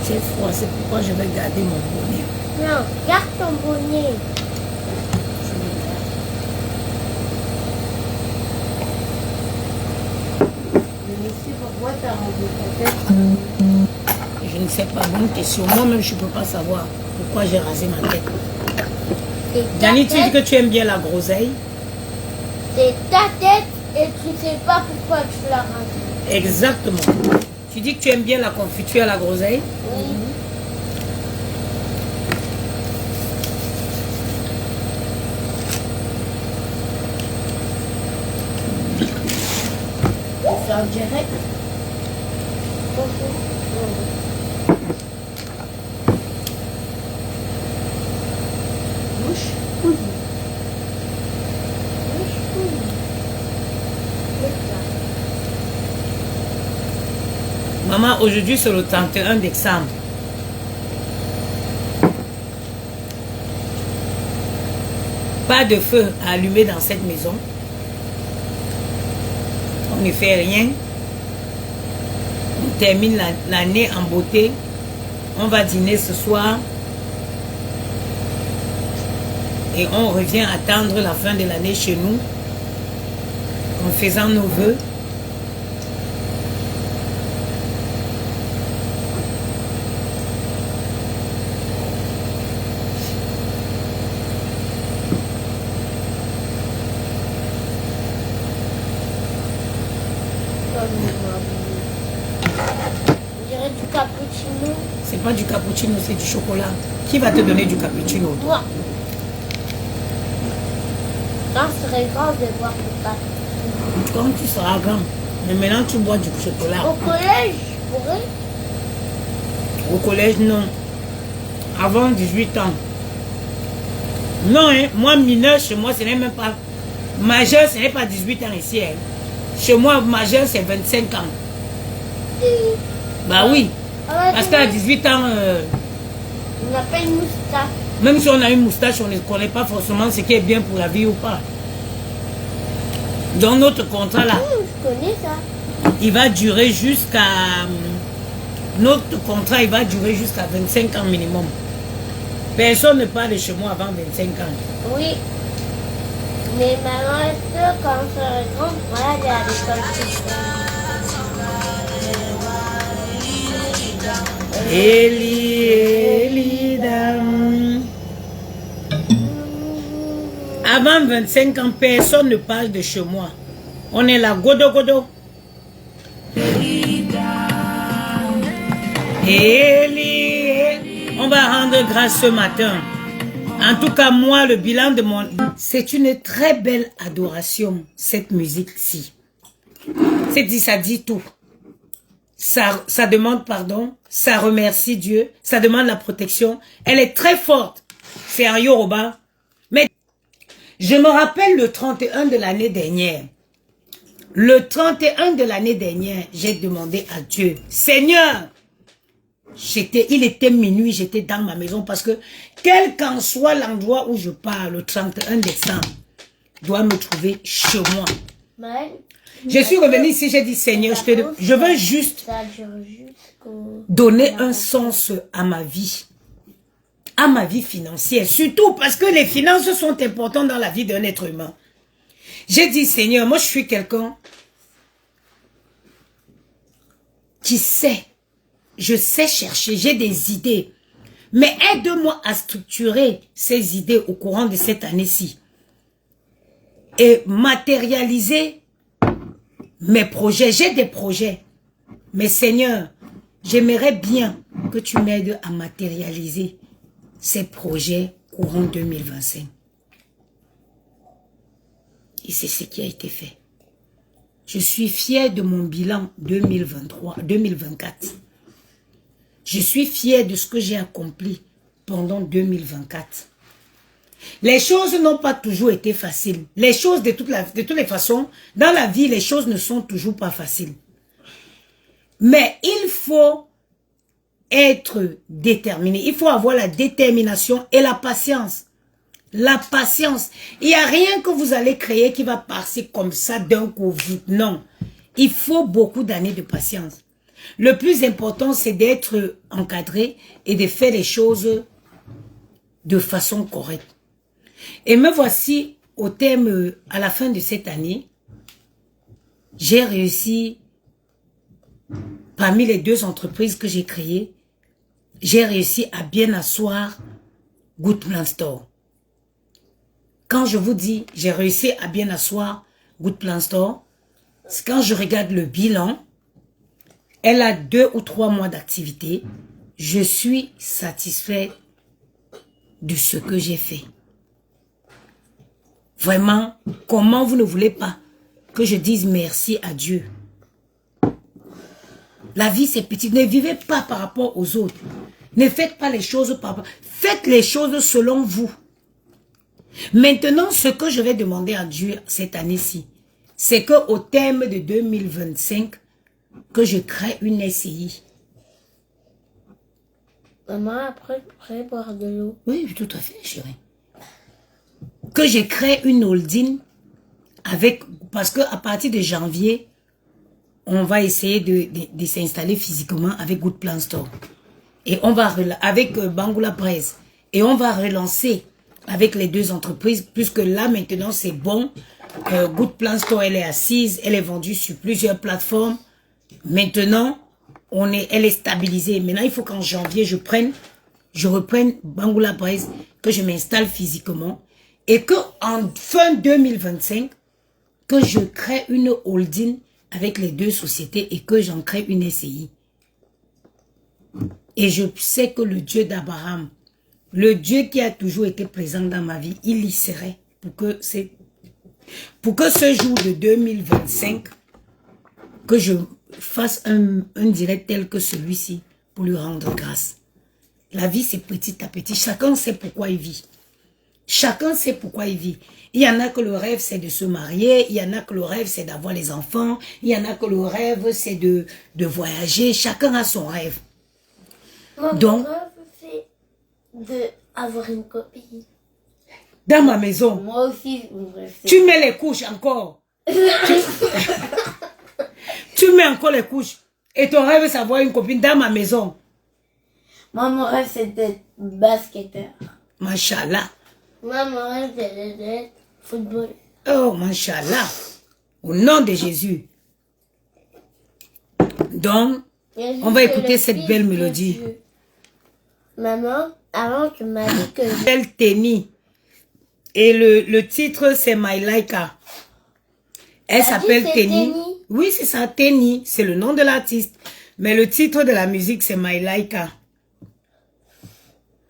J'ai froid, c'est pourquoi je vais garder mon bonnet. Non, garde ton bonnet. Je ne sais pas, bonne question. Moi-même, je ne peux pas savoir pourquoi j'ai rasé ma tête. Dani, tu dis que tu aimes bien la groseille? C'est ta tête et tu ne sais pas pourquoi tu l'as rasée. Exactement. Tu dis que tu aimes bien la confiture à la groseille? Oui. C'est en direct. Bouche cousue. Bouche cousue. Maman, aujourd'hui c'est le 31 décembre. Pas de feu à allumer dans cette maison. On ne fait rien. On termine l'année en beauté. On va dîner ce soir. Et on revient attendre la fin de l'année chez nous. En faisant nos vœux. On dirait du cappuccino. C'est pas du cappuccino, c'est du chocolat. Qui va te donner du cappuccino? Moi. Quand je serai grande, je vais boire du cappuccino. Quand tu seras grand. Mais maintenant tu bois du chocolat. Au collège, je pourrais. Au collège, non. Avant 18 ans. Non, hein. Moi, mineur, chez moi, ce n'est même pas... Majeur, ce n'est pas 18 ans ici. Hein. Chez moi, majeur, c'est 25 ans. Bah oui. Parce qu'à 18 ans... On n'a pas une moustache. Même si on a une moustache, on ne connaît pas forcément ce qui est bien pour la vie ou pas. Dans notre contrat là, Je connais ça. il va durer jusqu'à... Notre contrat, il va durer jusqu'à 25 ans minimum. Personne ne parle de chez moi avant 25 ans. Oui. Mais maman, est-ce que quand je serai grande, on va aller à l'école Eli, dam. Avant 25 ans, personne ne parle de chez moi. On est là, godo, godo. Eli, on va rendre grâce ce matin. En tout cas, moi, le bilan de mon... C'est une très belle adoration, cette musique-ci. Ça dit tout. Ça demande pardon, ça remercie Dieu, ça demande la protection. Elle est très forte. C'est un Yoruba. Mais je me rappelle le 31 de l'année dernière. Le 31 de l'année dernière, j'ai demandé à Dieu, Seigneur, il était minuit, j'étais dans ma maison parce que quel qu'en soit l'endroit où je pars, le 31 décembre, doit me trouver chez moi. Je suis revenue ici, j'ai dit Seigneur, je veux juste donner un sens à ma vie financière, surtout parce que les finances sont importantes dans la vie d'un être humain. J'ai dit Seigneur, moi je suis quelqu'un qui sait, je sais chercher, j'ai des idées, mais aide-moi à structurer ces idées au courant de cette année-ci et matérialiser mes projets. J'ai des projets, mais Seigneur, j'aimerais bien que tu m'aides à matérialiser ces projets courant 2025. Et c'est ce qui a été fait. Je suis fière de mon bilan 2024. Je suis fière de ce que j'ai accompli pendant 2024. Les choses n'ont pas toujours été faciles. Les choses, de toutes les façons, dans la vie, les choses ne sont toujours pas faciles. Mais il faut être déterminé. Il faut avoir la détermination et la patience. La patience. Il n'y a rien que vous allez créer qui va passer comme ça d'un coup. Non. Il faut beaucoup d'années de patience. Le plus important, c'est d'être encadré et de faire les choses de façon correcte. Et me voici au terme, à la fin de cette année, j'ai réussi, parmi les 2 entreprises que j'ai créées, j'ai réussi à bien asseoir Good Plan Store. Quand je vous dis, j'ai réussi à bien asseoir Good Plan Store, c'est quand je regarde le bilan, elle a 2 ou 3 mois d'activité, je suis satisfait de ce que j'ai fait. Vraiment, comment vous ne voulez pas que je dise merci à Dieu? La vie, c'est petit. Ne vivez pas par rapport aux autres. Ne faites pas les choses par rapport. Faites les choses selon vous. Maintenant, ce que je vais demander à Dieu cette année-ci, c'est qu'au terme de 2025, que je crée une SCI. Maman, après, boire de l'eau. Oui, tout à fait, chérie. Que je crée une holding avec, parce que à partir de janvier, on va essayer de s'installer physiquement avec Good Plan Store. Et on va, avec Bangoula Presse. Et on va relancer avec les 2 entreprises, puisque là, maintenant, c'est bon. Good Plan Store, elle est assise, elle est vendue sur plusieurs plateformes. Maintenant, elle est stabilisée. Maintenant, il faut qu'en janvier, je reprenne Bangoula Presse, que je m'installe physiquement. Et qu'en fin 2025, que je crée une holding avec les 2 sociétés et que j'en crée une SCI. Et je sais que le Dieu d'Abraham, le Dieu qui a toujours été présent dans ma vie, il y serait pour que ce jour de 2025, que je fasse un direct tel que celui-ci pour lui rendre grâce. La vie, c'est petit à petit. Chacun sait pourquoi il vit. Chacun sait pourquoi il vit. Il y en a que le rêve, c'est de se marier. Il y en a que le rêve, c'est d'avoir les enfants. Il y en a que le rêve, c'est de voyager. Chacun a son rêve. Moi, Donc, mon rêve, c'est d'avoir une copine. Dans ma maison. Moi aussi, mon rêve, c'est... Tu mets les couches encore. Tu mets encore les couches. Et ton rêve, c'est d'avoir une copine dans ma maison. Moi, mon rêve, c'est d'être basketteur. Machallah. Moi, mon rêve, c'est d'être football. Oh, machallah. Au nom de Jésus. Donc, on va écouter cette belle mélodie. Maman, avant, tu m'as dit que... Belle Tenny. Et le titre, c'est My Laika. Elle s'appelle Tenny. Oui, c'est ça, Tenny. C'est le nom de l'artiste. Mais le titre de la musique, c'est My Laika.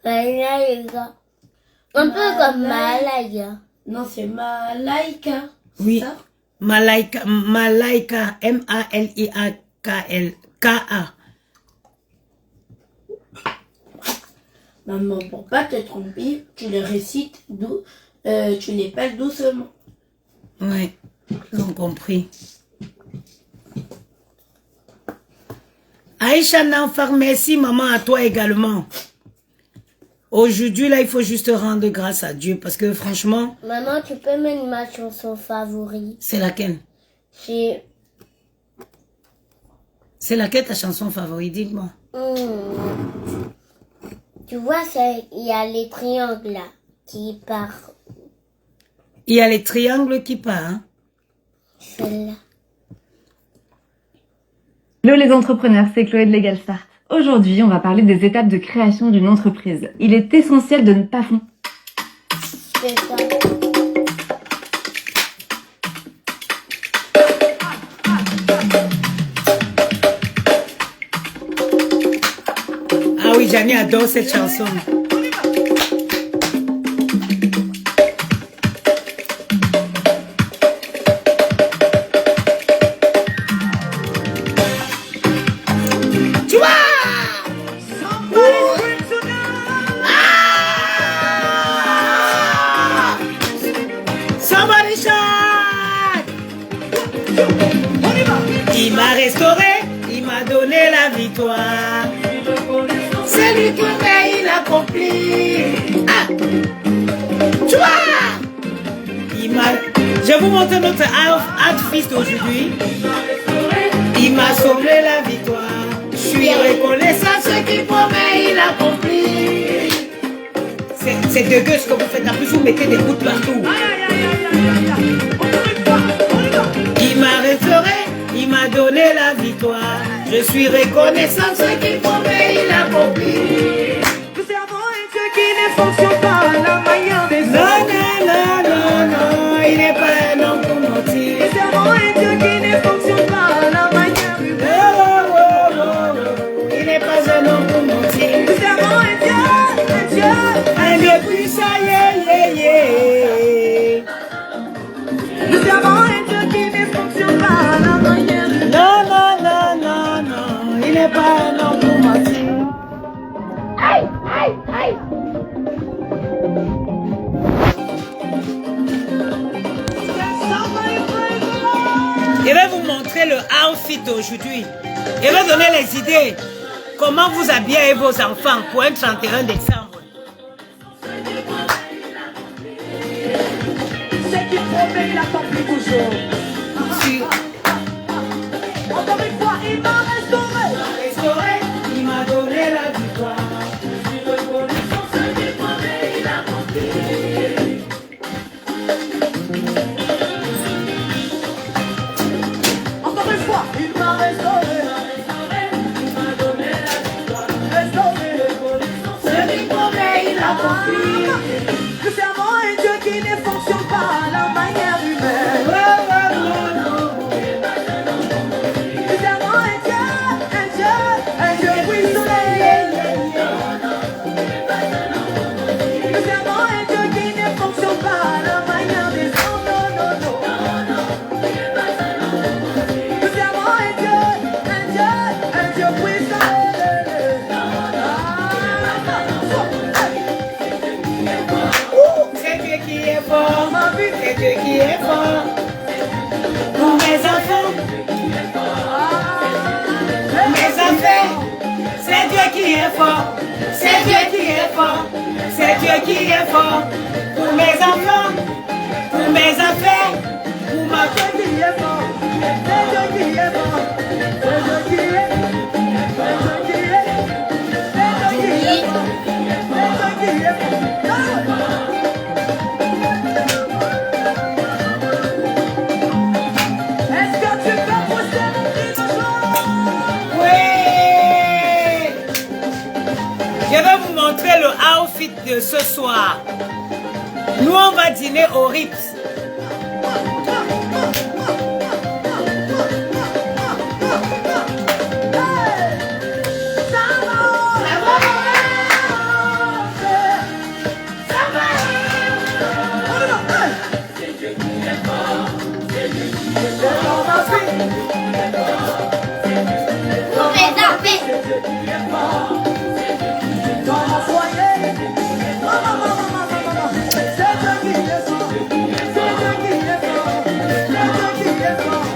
Malaika. Un peu comme Malaika. Non, c'est Malaika. Oui. Ça? Malaika. Malaika. M-A-L-I-A-K-L-K-A. Maman, pour pas te tromper, tu les récites, tu les parles doucement. Ouais, ils ont compris. Aïcha Nanfar, merci maman, à toi également. Aujourd'hui, là, il faut juste rendre grâce à Dieu parce que franchement... Maman, tu peux mettre ma chanson favorite? C'est laquelle? C'est... C'est laquelle ta chanson favorite? Dites-moi. Tu vois, il y a les triangles là qui partent. Il y a les triangles qui partent. Hein? Celle-là. Hello les entrepreneurs, c'est Chloé de Legal Start. Aujourd'hui, on va parler des étapes de création d'une entreprise. Il est essentiel de ne pas fondre. C'est ça. Ah oui, Jani adore cette chanson. Tu vois? Somebody shout! Il m'a restauré, il m'a donné la victoire. C'est lui qui fait, il accomplit. Ah. Tu vois? Je vais vous montrer notre outfit aujourd'hui. Il m'a sauvé la victoire. Je suis reconnaissant ce qu'il promet, il accomplit. C'est dégueu ce que vous faites. En plus, vous mettez des gouttes partout. Il m'a restauré, il m'a donné la victoire. Je suis reconnaissant ce qu'il promet, il accomplit. Nous servons un Dieu qui ne fonctionne pas à la manière des Non, non, non, non, non, il n'est pas un homme pour mentir. Nous servons un Dieu qui ne fonctionne pas à la manière humaine. Oh, oh, oh, oh, il n'est pas un homme pour mentir. Nous servons un Dieu, Un Dieu puissant, yeah, yeah, yeah. nous servons un Dieu qui ne fonctionne pas à la manière humaine. Non, non, non, non, non, il n'est pas un homme pour mentir. Je vais vous montrer le outfit d'aujourd'hui. Je vais donner les idées. Comment vous habillez vos enfants pour un 31 décembre. C'est qu'il promet, il accomplit toujours. Encore une fois, il m'a restauré. Il m'a donné la victoire. Je suis reconnaissant ce qu'il promet, il accomplit. Encore une fois, il m'a restauré. Il m'a donné la victoire. Restauré. Ce qu'il promet, il accomplit. Nous servons un Dieu qui ne fonctionne pas à la manière humaine. Nous servons un Dieu puissant. Nous servons un Dieu qui ne fonctionne pas à la manière des hommes. Non, non, non. Nous servons un Dieu puissant. C'est Dieu qui est fort, c'est Dieu qui est fort. Pour mes enfants, mes affaires, c'est Dieu qui est fort, c'est Dieu qui est fort, c'est Dieu qui est fort. Pour mes enfants, pour mes affaires, pour ma famille. Qui est fort, c'est Dieu qui est fort, c'est Dieu qui est, c'est Dieu qui est, c'est Dieu qui est fort, c'est Dieu qui est fort. Est-ce que tu peux pousser mon dimanche? Oui! Je vais vous montrer le outfit de ce soir. Nous, on va dîner au Rips. Pour mes affaires. Dans mon foyer, c'est Dieu qui est fort, c'est Dieu qui est fort, c'est Dieu qui est fort.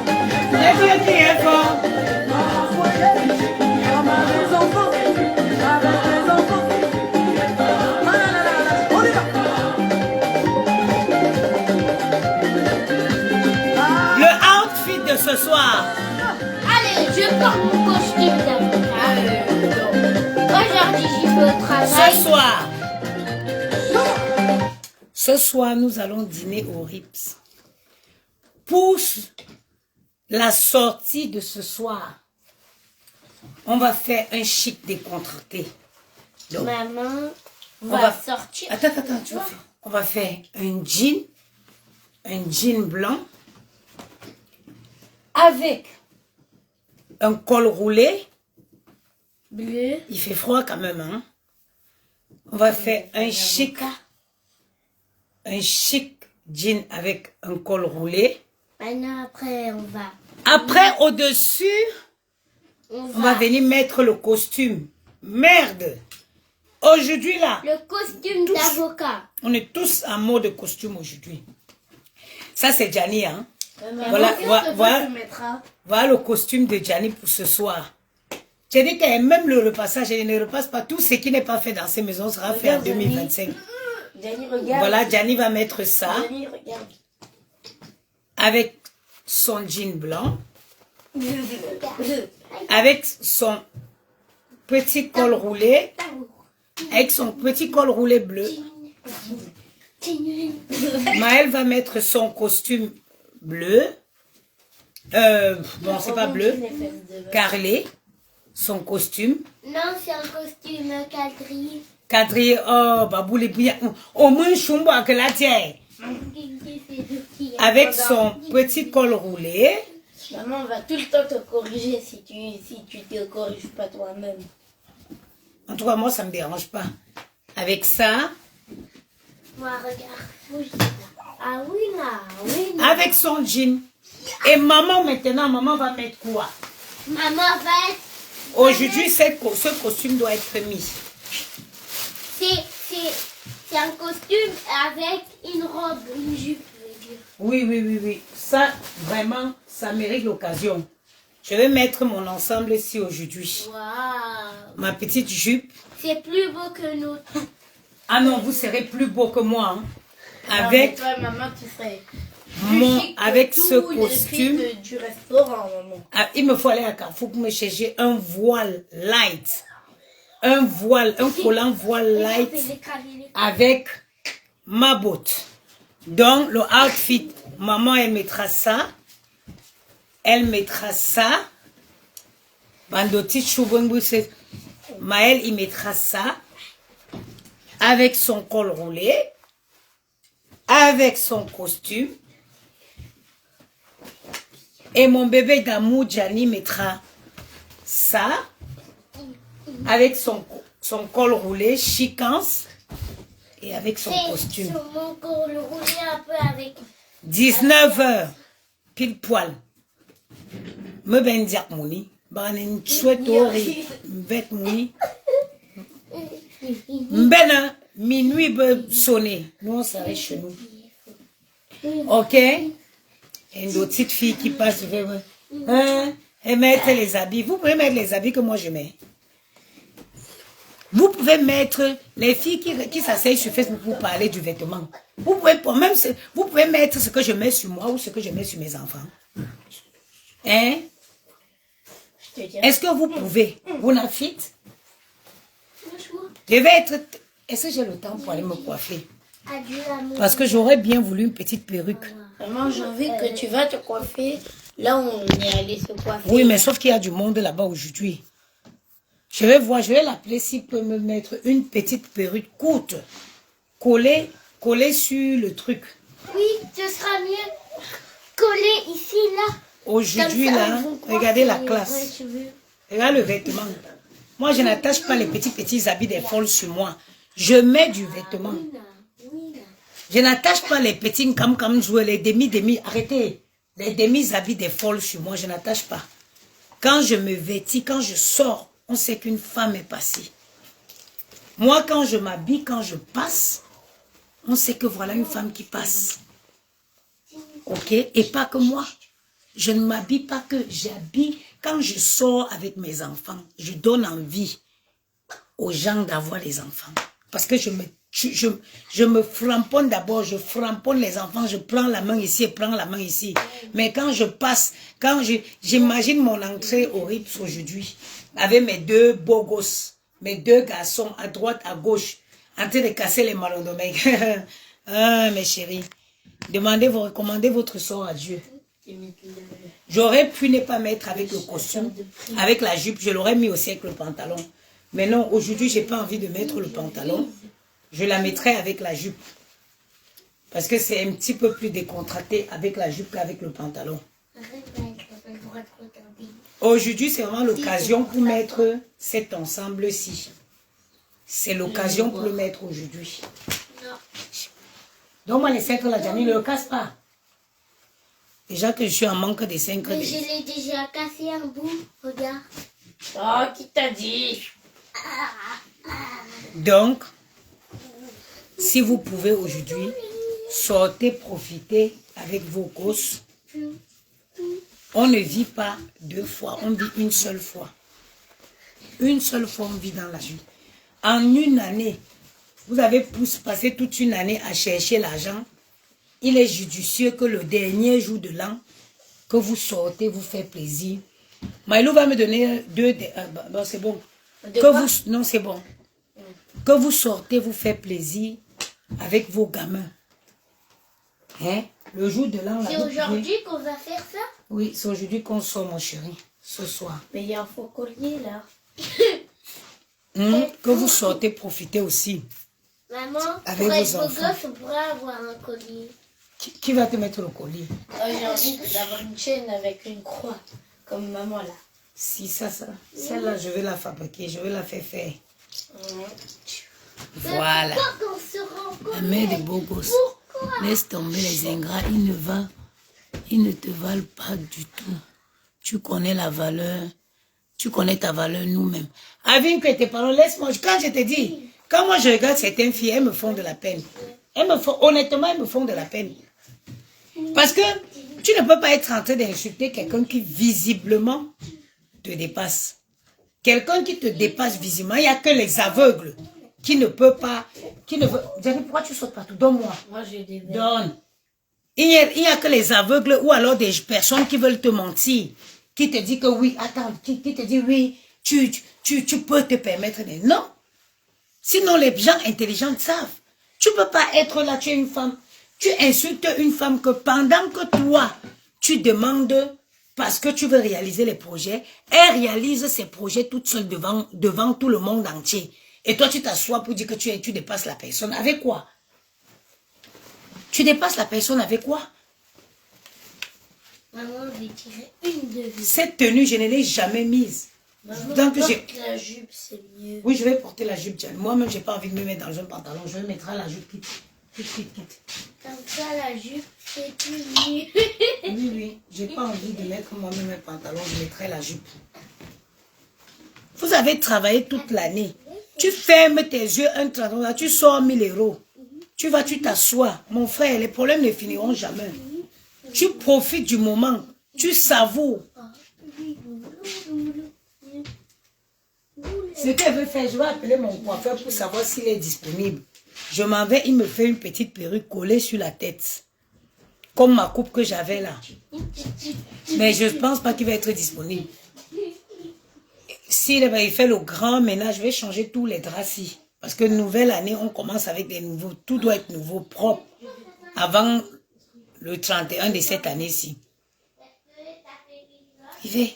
C'est Dieu qui est fort. Dans mon foyer, avec mes enfants, avec mes enfants. On y va. Le outfit de ce soir. Allez, je porte mon costume d'avocat. Aujourd'hui, j'y vais au travail. Ce soir, nous allons dîner au Rips. Pour la sortie de ce soir, on va faire un chic décontracté. Donc, Maman on va va sortir. Attends, tu vas faire. On va faire un jean blanc avec un col roulé. Bleu. Il fait froid quand même, hein. On va faire un chic jean avec un col roulé. Maintenant, après, on va. Après, au-dessus, On on va venir mettre le costume. Merde! Aujourd'hui, là, Le costume d'avocat. on est tous en mode costume aujourd'hui. Ça, c'est Gianni, hein. Voilà, Voilà le costume de Gianni pour ce soir. J'ai dit que même le repassage, je ne repasse pas. Tout ce qui n'est pas fait dans ces maisons sera fait en 2025. Gianni, regarde. Voilà, Gianni va mettre ça Gianni, regarde. avec son jean blanc. avec son petit col roulé, avec son petit col roulé bleu. Maëlle va mettre son costume bleu. Bon, c'est pas bleu. Carrelé. Son costume. Non, c'est un costume quadrillé. Quadrillé. Oh, babou les bouillants. Au moins, chumba que la tienne. Avec son petit col roulé. Maman va tout le temps te corriger si tu te corriges pas toi-même. En tout cas, moi, ça me dérange pas. Avec ça. Moi, regarde. Ah oui, là. Oui, là. Avec son jean. Et maman, maintenant, maman va mettre quoi? Maman va être... Aujourd'hui, ce costume doit être mis. C'est un costume avec une robe, une jupe, je veux dire. Oui. Ça, vraiment, ça mérite l'occasion. Je vais mettre mon ensemble ici aujourd'hui. Waouh. Ma petite jupe. C'est plus beau que notre. Ah non, vous serez plus beau que moi. Hein. Non, Avec mais toi, maman, tu serais plus chic que avec tous ce les costume. filles du restaurant, maman. Ah, il me faut aller à Carrefour pour me chercher un voile light. Un voile, un collant voile light avec ma botte. Donc, le outfit, maman, elle mettra ça. Elle mettra ça. Bandoti Choubongou, c'est... Maëlle, il mettra ça. Avec son col roulé. Avec son costume. Et mon bébé d'amour, Gianni, mettra ça. Avec son col roulé, chicance. Et avec son costume. Sur mon col roulé un peu avec. 19h, pile poil. Me ben diak mouni. Ban en chouette ori. Mbet mouni. Mbena, minuit be sonner. Nous on s'arrête chez nous. Ok? Et une petite fille qui passe. Hein? Et mettre les habits. Vous pouvez mettre les habits que moi je mets. Vous pouvez mettre les filles qui s'asseyent sur Facebook pour parler du vêtement. Vous pouvez mettre ce que je mets sur moi ou ce que je mets sur mes enfants. Hein? Est-ce que vous pouvez? Vous n'avez fit? Je vais être... Est-ce que j'ai le temps pour aller me coiffer? Adieu, l'amour. Parce que j'aurais bien voulu une petite perruque. Maman, j'ai envie que tu vas te coiffer. Là, on est allé se coiffer. Oui, mais sauf qu'il y a du monde là-bas aujourd'hui. Je vais voir, je vais l'appeler s'il peut me mettre une petite perruque courte. Collée sur le truc. Oui, ce sera mieux collé ici, là. Aujourd'hui, Comme ça, là, ils vont coiffer regardez la les classe. vrais cheveux. Regarde le vêtement. Moi, je n'attache pas les petits habits des folles sur moi. Je mets du vêtement. Oui, là. Oui, là. Je n'attache pas les petits comme jouer, les demi. Arrêtez. Les demi-habits des folles sur moi, je n'attache pas. Quand je me vêtis, quand je sors, on sait qu'une femme est passée. Moi, quand je m'habille, quand je passe, on sait que voilà une femme qui passe. Ok? Et pas que moi. Je ne m'habille pas que j'habille. Quand je sors avec mes enfants, je donne envie aux gens d'avoir les enfants. Parce que je me framponne d'abord, je framponne les enfants, je prends la main ici et prends la main ici. Mais quand je passe, j'imagine mon entrée au Rips aujourd'hui, avec mes deux beaux gosses, mes deux garçons à droite, à gauche, en train de casser les malons de mec. Ah, mes chéris, recommandez votre sort à Dieu. J'aurais pu ne pas mettre avec le costume, avec la jupe, je l'aurais mis aussi avec le pantalon. Mais non, aujourd'hui, j'ai pas envie de mettre le pantalon. Je la mettrai avec la jupe. Parce que c'est un petit peu plus décontracté avec la jupe qu'avec le pantalon. Aujourd'hui, c'est vraiment l'occasion pour mettre cet ensemble-ci. C'est l'occasion pour le mettre aujourd'hui. Donc, moi, les 5 là, Gianni, ne le casse pas. Déjà que je suis en manque de 5 Mais je l'ai déjà cassé un bout, regarde. Oh, qui t'a dit? Donc, si vous pouvez aujourd'hui, sortez, profitez avec vos gosses. On ne vit pas 2 fois, on vit une seule fois. Une seule fois, on vit dans la vie. En une année, vous avez passé toute une année à chercher l'argent. Il est judicieux que le dernier jour de l'an, que vous sortez, vous faites plaisir. Maïlou va me donner deux... bon, c'est bon. Non, c'est bon. Que vous sortez, vous faites plaisir avec vos gamins. Hein? Le jour de l'an... C'est aujourd'hui qu'on va faire ça? Oui, c'est aujourd'hui qu'on sort, mon chéri. Ce soir. Mais il y a un faux collier là. Que vous sortez, profitez aussi. Maman, Avec pour vos être beau enfants. gosse, on pourrait avoir un collier. Qui va te mettre le collier? J'ai envie d'avoir une chaîne avec une croix, comme maman là. Si, celle-là, je vais la fabriquer, je vais la faire faire. Voilà. Pourquoi qu'on se rencontre? La mère des beaux gosses. Pourquoi? Laisse tomber les ingrats, ils ne te valent pas du tout. Tu connais la valeur, tu connais ta valeur nous-mêmes. Avec que tes parents, laisse-moi, quand je te dis, quand moi je regarde certaines filles, elles me font de la peine. Honnêtement, elles me font de la peine. Parce que tu ne peux pas être en train d'insulter quelqu'un qui visiblement te dépasse. Quelqu'un qui te dépasse visiblement, il n'y a que les aveugles qui ne peuvent pas, Jenny, pourquoi tu sautes partout? Donne-moi. Moi j'ai des verres. Donne. Il n'y a que les aveugles ou alors des personnes qui veulent te mentir, qui te disent que oui, attends, qui te dit oui, tu peux te permettre de... Non. Sinon, les gens intelligents savent. Tu ne peux pas être là, tu es une femme. Tu insultes une femme que pendant que toi, tu demandes, parce que tu veux réaliser les projets, elle réalise ses projets toute seule devant tout le monde entier. Et toi, tu t'assois pour dire que tu dépasses la personne. Avec quoi? Tu dépasses la personne avec quoi? Maman, je vais tirer une de vie. Cette tenue, je ne l'ai jamais mise. Maman, Donc, porte la jupe, c'est mieux. oui, je vais porter la jupe. Moi-même, je n'ai pas envie de me mettre dans un pantalon. Je vais mettre la jupe quitte. Comme ça, la jupe, c'est plus mieux. Oui. Je n'ai pas envie de mettre moi-même un pantalon. Je mettrai la jupe. Vous avez travaillé toute l'année. Tu fermes tes yeux un 30 €, tu sors 1 000 €. Tu vas, tu t'assois. Mon frère, les problèmes ne finiront jamais. Tu profites du moment. Tu savoures. Ce qu'elle veut faire, je vais appeler mon coiffeur pour savoir s'il est disponible. Je m'en vais, il me fait une petite perruque collée sur la tête. Comme ma coupe que j'avais là. Mais je ne pense pas qu'il va être disponible. S'il fait le grand ménage, je vais changer tous les draps-ci. Parce que nouvelle année, on commence avec des nouveaux. Tout doit être nouveau, propre. Avant le 31 de cette année-ci. Vivez.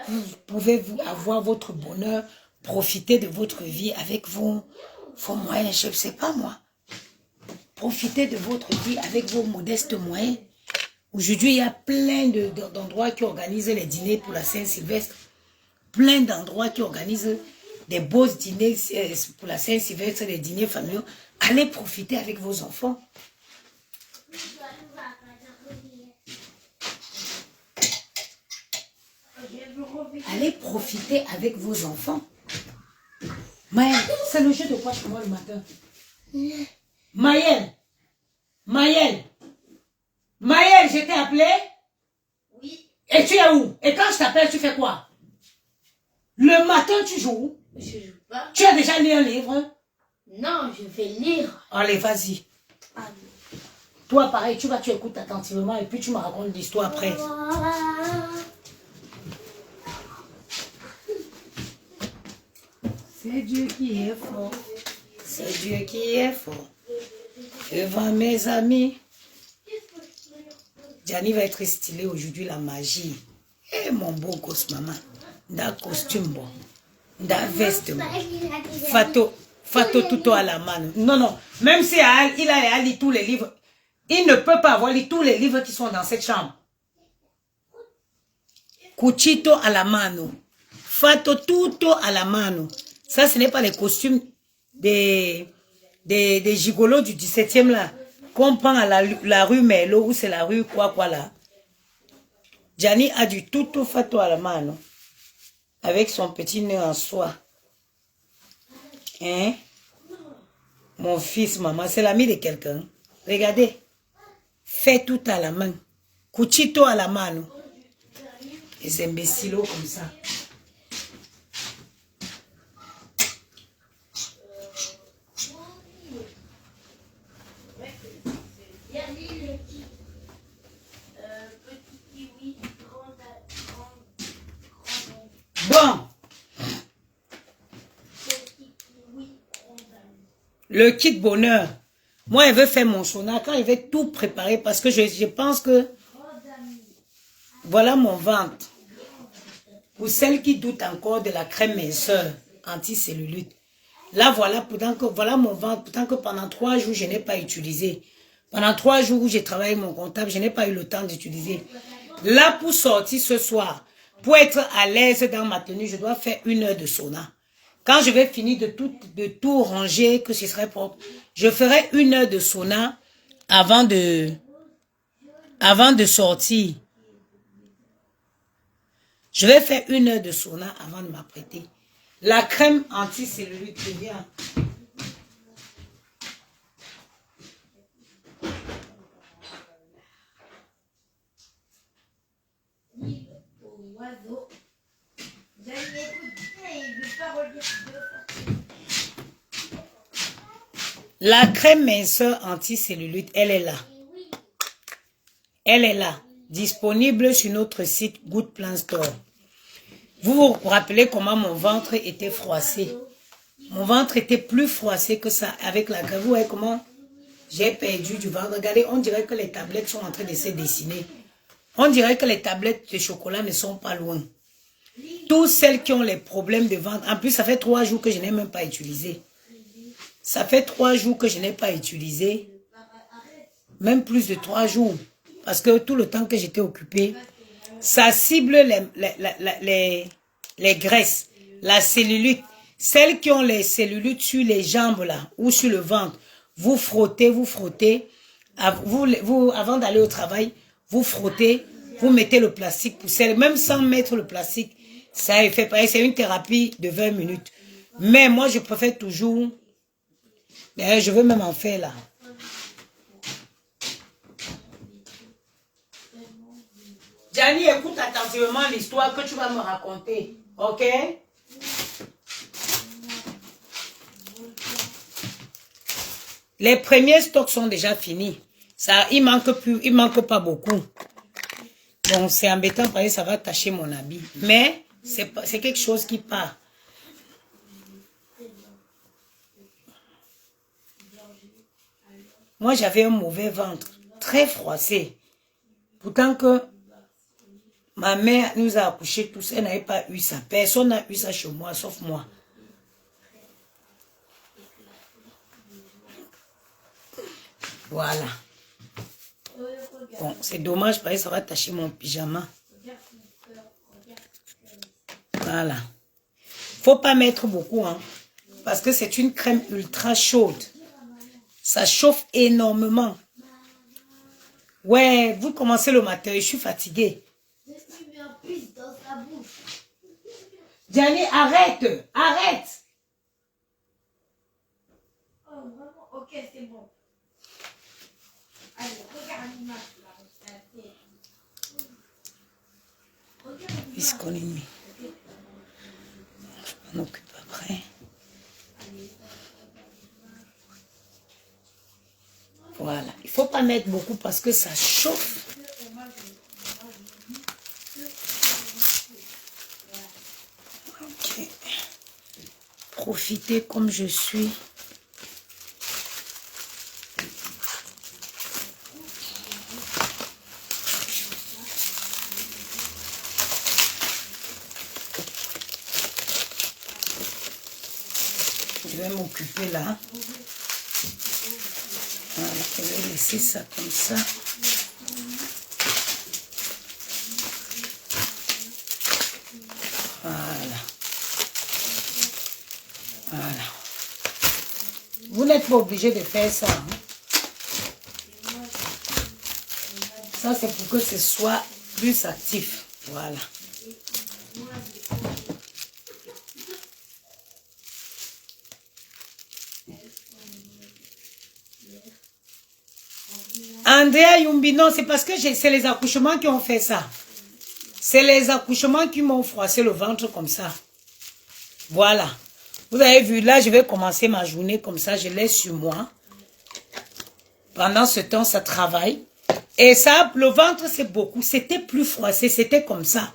Vous pouvez avoir votre bonheur, profiter de votre vie avec vos moyens. Je ne sais pas moi. Profitez de votre vie avec vos modestes moyens. Aujourd'hui, il y a plein d'endroits qui organisent les dîners pour la Saint-Sylvestre. Plein d'endroits qui organisent des beaux dîners pour la Saint-Sylvestre, des dîners familiaux. Allez profiter avec vos enfants. Allez profiter avec vos enfants. Maëlle, c'est le jeu de quoi chez moi le matin? Maëlle, je t'ai appelé? Oui. Et tu es où? Et quand je t'appelle, tu fais quoi? Le matin, tu joues? Je joue pas. Tu as déjà lu un livre? Non, je vais lire. Allez, vas-y. Ah, Toi, pareil, tu écoutes attentivement et puis tu me racontes l'histoire après. C'est Dieu qui est fort. C'est Dieu qui est fort. Devant mes amis. Gianni va être stylé aujourd'hui, la magie. Eh, mon beau gosse, maman. Dans costume, bon. Dans veste, bon. Fato tuto à la main. Non. Même si il a lu tous les livres, il ne peut pas avoir lu tous les livres qui sont dans cette chambre. Cuchito à la mano. Fato tuto à la mano. Ça, ce n'est pas les costumes des gigolos du 17e là. Qu'on prend à la rue Merlot ou c'est la rue quoi là. Gianni a du tuto fato à la mano. Avec son petit nœud en soie. Hein? Mon fils, maman, c'est l'ami de quelqu'un. Regardez. Fait tout à la main. Cuchito à la mano. Les imbéciles comme ça. Le kit bonheur. Moi, elle veut faire mon sauna quand elle veut tout préparer parce que je pense que voilà mon ventre. Pour celles qui doutent encore de la crème minceur anti-cellulite. Là, voilà, voilà mon ventre. Pourtant que pendant 3 jours, je n'ai pas utilisé. Pendant 3 jours où j'ai travaillé mon comptable, je n'ai pas eu le temps d'utiliser. Là, pour sortir ce soir, pour être à l'aise dans ma tenue, je dois faire 1 heure de sauna. Quand je vais finir de tout ranger, que ce serait propre, je ferai 1 heure de sauna avant de sortir. Je vais faire 1 heure de sauna avant de m'apprêter. La crème anti-cellulite, c'est bien. La crème minceur anti-cellulite, elle est là. Elle est là. Disponible sur notre site Good Plan Store. Vous vous rappelez comment mon ventre était froissé. Mon ventre était plus froissé que ça avec la crème. Vous voyez comment j'ai perdu du ventre. Regardez, on dirait que les tablettes sont en train de se dessiner. On dirait que les tablettes de chocolat ne sont pas loin. Toutes celles qui ont les problèmes de ventre. En plus, ça fait 3 jours que je n'ai même pas utilisé. Ça fait 3 jours que je n'ai pas utilisé. Même plus de 3 jours. Parce que tout le temps que j'étais occupée, ça cible les graisses, la cellulite. Celles qui ont les cellulites sur les jambes là, ou sur le ventre, vous frottez. Avant d'aller au travail, vous frottez, vous mettez le plastique pour celles. Même sans mettre le plastique, ça fait pareil. C'est une thérapie de 20 minutes. Mais moi, je préfère toujours... D'ailleurs, je veux même en faire là. Gianni, écoute attentivement l'histoire que tu vas me raconter. Ok? Les premiers stocks sont déjà finis. Ça, il manque pas beaucoup. Donc, c'est embêtant parce que ça va tacher mon habit. Mais, c'est quelque chose qui part. Moi, j'avais un mauvais ventre. Très froissé. Pourtant que ma mère nous a accouchés tous. Elle n'avait pas eu ça. Personne n'a eu ça chez moi, sauf moi. Voilà. Bon, c'est dommage parce que ça va tacher mon pyjama. Voilà. Faut pas mettre beaucoup, hein. Parce que c'est une crème ultra chaude. Ça chauffe énormément. Ouais, vous commencez le matin, je suis fatiguée. Gianni, arrête, arrête. Oh, vraiment? Ok, c'est bon. Allez, regarde l'image là. Puisqu'on est mis. Je m'en occupe après. Voilà. Il ne faut pas mettre beaucoup parce que ça chauffe. Ok. Profitez comme je suis. Je vais m'occuper là. Voilà, je vais laisser ça comme ça. Voilà. Voilà. Vous n'êtes pas obligé de faire ça. Hein? Ça, c'est pour que ce soit plus actif. Voilà. Andrea Yumbi, non, c'est parce que c'est les accouchements qui ont fait ça. C'est les accouchements qui m'ont froissé le ventre comme ça. Voilà. Vous avez vu, là, je vais commencer ma journée comme ça. Je laisse sur moi. Pendant ce temps, ça travaille. Et ça, le ventre, c'est beaucoup. C'était plus froissé. C'était comme ça.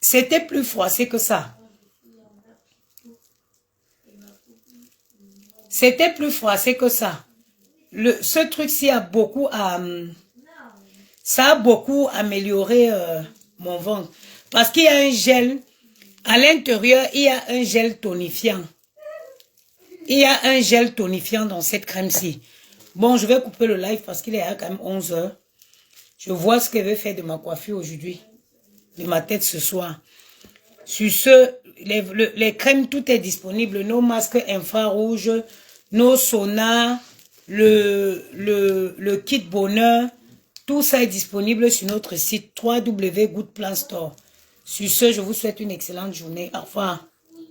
C'était plus froissé que ça. C'était plus froissé que ça. Ce truc-ci a beaucoup à... ça a beaucoup amélioré mon ventre. Parce qu'il y a un gel. À l'intérieur, il y a un gel tonifiant. Il y a un gel tonifiant dans cette crème-ci. Bon, je vais couper le live parce qu'il est quand même 11 heures. Je vois ce que je vais faire de ma coiffure aujourd'hui. De ma tête ce soir. Sur ce, les crèmes, tout est disponible. Nos masques infrarouges, nos saunas, le kit bonheur. Tout ça est disponible sur notre site www.goodplan Store. Sur ce, je vous souhaite une excellente journée. Au revoir.